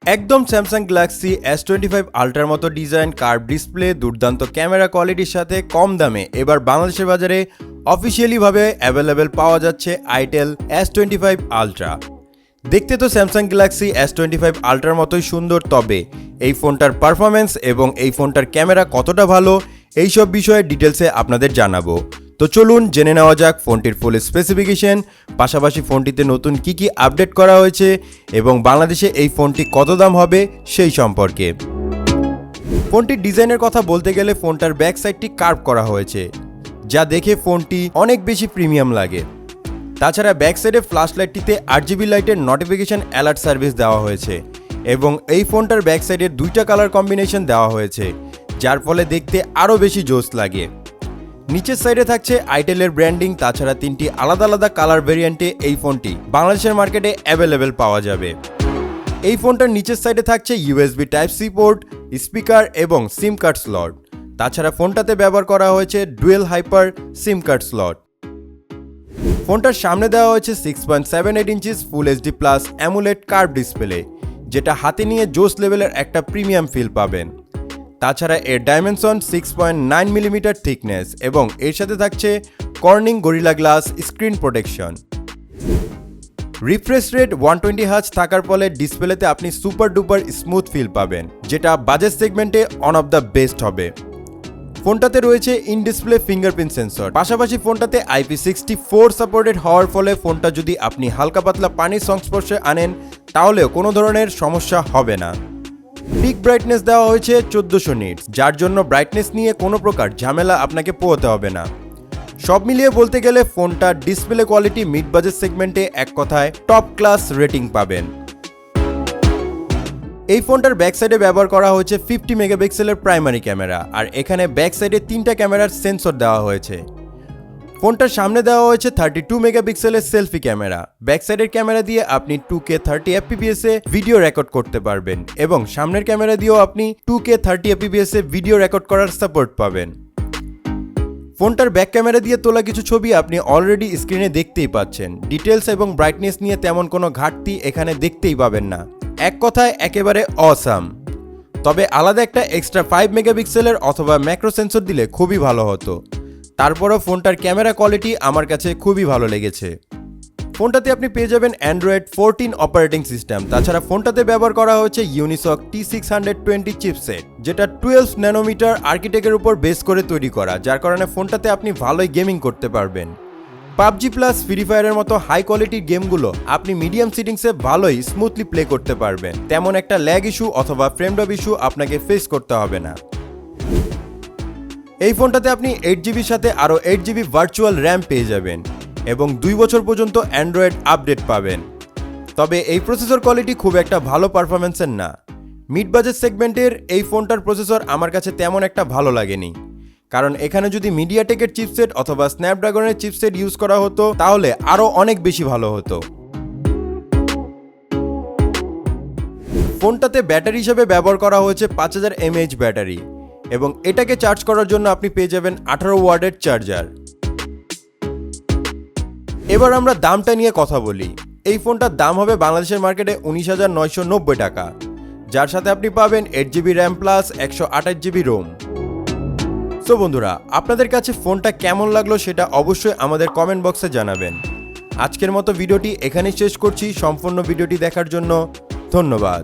একদম Samsung Galaxy S25 আল্ট্রার মতো design, curve display, দুর্দান্ত ক্যামেরা কোয়ালিটির সাথে কম দামে এবার বাংলাদেশের বাজারে অফিসিয়ালিভাবে অ্যাভেলেবেল পাওয়া যাচ্ছে আইটেল S25 আল্ট্রা। দেখতে তো স্যামসাং গ্যালাক্সি S25 আল্ট্রার মতোই সুন্দর, তবে এই ফোনটার পারফরমেন্স এবং এই ফোনটার ক্যামেরা কতটা ভালো এইসব বিষয়ে ডিটেলসে আপনাদের জানাবো। তো চলুন জেনে নেওয়া যাক ফোনটির ফুল স্পেসিফিকেশন, পাশাপাশি ফোনটিতে নতুন কি আপডেট করা হয়েছে এবং বাংলাদেশে এই ফোনটি কত দাম হবে সেই সম্পর্কে। ফোনটির ডিজাইনের কথা বলতে গেলে ফোনটার ব্যাক সাইডটি কার্ভ করা হয়েছে, যা দেখে ফোনটি অনেক বেশি প্রিমিয়াম লাগে। তাছাড়া ব্যাক সাইডে ফ্ল্যাশ লাইটটিতে RGB লাইটের নোটিফিকেশন অ্যালার্ট সার্ভিস দেওয়া হয়েছে এবং এই ফোনটার ব্যাক সাইডে দুইটা কালার কম্বিনেশন দেওয়া হয়েছে, যার ফলে দেখতে আরও বেশি জোস লাগে। নিচের সাইডে থাকছে আইটেলের ব্র্যান্ডিং। তাছাড়া তিনটি আলাদা আলাদা কালার ভেরিয়েন্টে এই ফোনটি বাংলাদেশের মার্কেটে অ্যাভেলেবেল পাওয়া যাবে। এই ফোনটার নিচের সাইডে থাকছে USB Type-C পোর্ট, স্পিকার এবং সিম কার্ড স্লট। তাছাড়া ফোনটাতে ব্যবহার করা হয়েছে ডুয়েল হাইপার সিম কার্ড স্লট। ফোনটার সামনে দেওয়া হয়েছে 6.78 ইঞ্চিস ফুল HD plus AMOLED curve display, যেটা হাতে নিয়ে জোস লেভেলের একটা প্রিমিয়াম ফিল পাবেন। তাছাড়া এর ডাইমেনশন 6.9 মিলিমিটার থিকনেস এবং এর সাথে থাকছে Corning gorilla glass screen protection. Refresh rate 120 hertz থাকার ফলে ডিসপ্লেতে আপনি সুপার ডুপার স্মুথ ফিল পাবেন, যেটা বাজেট সেগমেন্টে ওয়ান অফ দ্য বেস্ট হবে। ফোনটাতে রয়েছে ইন ডিসপ্লে ফিঙ্গারপ্রিন্ট সেন্সর, পাশাপাশি ফোনটাতে IP64 সাপোর্টেড হওয়ার ফলে ফোনটা যদি আপনি হালকা পাতলা পানির সংস্পর্শে আনেন তাহলেও কোনো ধরনের সমস্যা হবে না। পিক ব্রাইটনেস দেওয়া হয়েছে 1400 নিটস, যার জন্য ব্রাইটনেস নিয়ে কোনো প্রকার ঝামেলা আপনাকে পোহাতে হবে না। সব মিলিয়ে বলতে গেলে ফোনটার ডিসপ্লে কোয়ালিটি মিড বাজেট সেগমেন্টে এক কথায় টপ ক্লাস রেটিং পাবেন। এই ফোনটার ব্যাক সাইডে ব্যবহার করা হয়েছে 50 মেগাপিক্সেলের প্রাইমারি ক্যামেরা, আর এখানে ব্যাক সাইডে তিনটা ক্যামেরার সেন্সর দেওয়া হয়েছে। ফোনটার সামনে দেওয়া হয়েছে 32 মেগাপিক্সেলের সেলফি ক্যামেরা। ব্যাক সাইডের ক্যামেরা দিয়ে আপনি 2K 30 fps এ ভিডিও রেকর্ড করতে পারবেন এবং সামনের ক্যামেরা দিয়েও আপনি 2K 30 fps এ ভিডিও রেকর্ড করার সাপোর্ট পাবেন। ফোনটার ব্যাক ক্যামেরা দিয়ে তোলা কিছু ছবি আপনি অলরেডি স্ক্রিনে দেখতেই পাচ্ছেন। ডিটেলস এবং ব্রাইটনেস নিয়ে তেমন কোনো ঘাটতি এখানে দেখতেই পাবেন না, এক কথায় একেবারে অসাম। তবে আলাদা একটা এক্সট্রা 5 মেগাপিক্সেলের অথবা ম্যাক্রো সেন্সর দিলে খুবই ভালো হতো। তারপরও ফোনটার ক্যামেরা কোয়ালিটি আমার কাছে খুবই ভালো লেগেছে। ফোনটাতে আপনি পেয়ে যাবেন Android 14 অপারেটিং সিস্টেম। তাছাড়া ফোনটাতে ব্যবহার করা হয়েছে Unisoc T620 চিপসেট, যেটা 12 ন্যানোমিটার আর্কিটেক্টের উপর বেস করে তৈরি করা, যার কারণে ফোনটাতে আপনি ভালোই গেমিং করতে পারবেন। PUBG প্লাস ফ্রি ফায়ারের মতো হাই কোয়ালিটির গেমগুলো আপনি মিডিয়াম সিটিংসে ভালোই স্মুথলি প্লে করতে পারবেন। তেমন একটা ল্যাগ ইস্যু অথবা ফ্রেম ড্রপ ইস্যু আপনাকে ফেস করতে হবে না। এই ফোনটাতে আপনি 8GB সাথে আরও 8GB ভার্চুয়াল র্যাম পেয়ে যাবেন এবং 2 বছর পর্যন্ত অ্যান্ড্রয়েড আপডেট পাবেন। তবে এই প্রসেসর কোয়ালিটি খুব একটা ভালো পারফরমেন্সের না। মিড বাজেট সেগমেন্টের এই ফোনটার প্রসেসর আমার কাছে তেমন একটা ভালো লাগেনি, কারণ এখানে যদি মিডিয়াটেকের চিপসেট অথবা স্ন্যাপড্রাগনের চিপসেট ইউজ করা হতো তাহলে আরও অনেক বেশি ভালো হতো। ফোনটাতে ব্যাটারি হিসেবে ব্যবহার করা হয়েছে 5000 mAh ব্যাটারি এবং এটাকে চার্জ করার জন্য আপনি পেয়ে যাবেন 18 ওয়াটের চার্জার। এবার আমরা দামটা নিয়ে কথা বলি। এই ফোনটার দাম হবে বাংলাদেশের মার্কেটে 19,990 টাকা, যার সাথে আপনি পাবেন 8GB RAM plus 128GB Rome. তো বন্ধুরা, আপনাদের কাছে ফোনটা কেমন লাগলো সেটা অবশ্যই আমাদের কমেন্ট বক্সে জানাবেন। আজকের মতো ভিডিওটি এখানেই শেষ করছি। সম্পূর্ণ ভিডিওটি দেখার জন্য ধন্যবাদ।